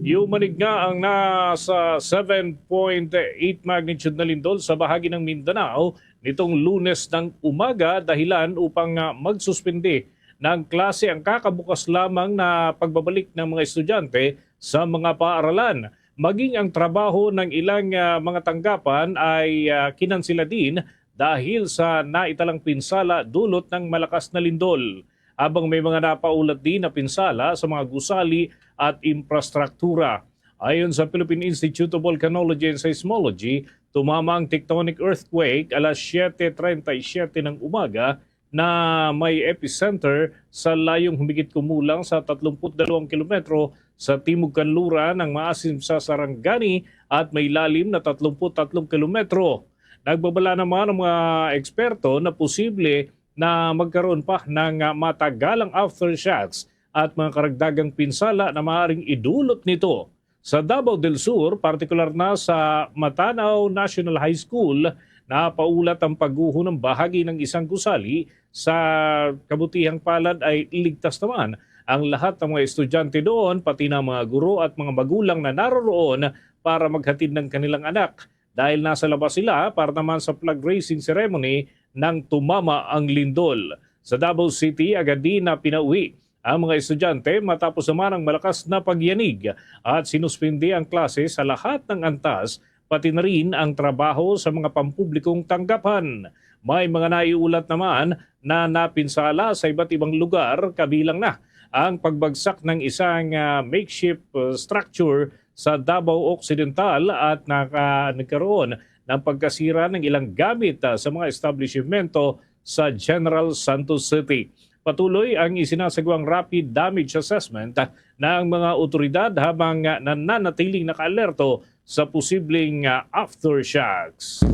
Yumanig nga ang nasa 7.8 magnitude na lindol sa bahagi ng Mindanao nitong Lunes ng umaga, dahilan upang magsuspende ng klase ang kakabukas lamang na pagbabalik ng mga estudyante sa mga paaralan. Maging ang trabaho ng ilang mga tanggapan ay kinansela din dahil sa naitalang pinsala dulot ng malakas na lindol. Habang may mga napaulat din na pinsala sa mga gusali at infrastruktura. Ayon sa Philippine Institute of Volcanology and Seismology, tumama ang tectonic earthquake alas 7:37 ng umaga na may epicenter sa layong humigit kumulang sa 32 kilometro sa timog kanluran ng maasim sa Sarangani at may lalim na 33 kilometro. Nagbabala naman ang mga eksperto na posible na magkaroon pa ng matagalang aftershocks at mga karagdagang pinsala na maaaring idulot nito. Sa Davao del Sur, partikular na sa Matanaw National High School, napaulat ang pagguho ng bahagi ng isang gusali. Sa kabutihang palad ay ligtas naman ang lahat ng mga estudyante doon, pati ng mga guro at mga magulang na naroroon para maghatid ng kanilang anak. Dahil nasa labas sila para naman sa flag raising ceremony nang tumama ang lindol. Sa Davao City, agad din na pinauwi ang mga estudyante matapos naman ang malakas na pagyanig at sinuspindi ang klase sa lahat ng antas, pati na rin ang trabaho sa mga pampublikong tanggapan. May mga naiulat naman na napinsala sa iba't ibang lugar, kabilang na ang pagbagsak ng isang makeshift structure sa Davao Occidental at nagkaroon ng pagkasira ng ilang gamit sa mga establishmento sa General Santos City. Patuloy ang isinasagawang rapid damage assessment ng mga otoridad habang nananatiling naka-alerto sa posibleng aftershocks.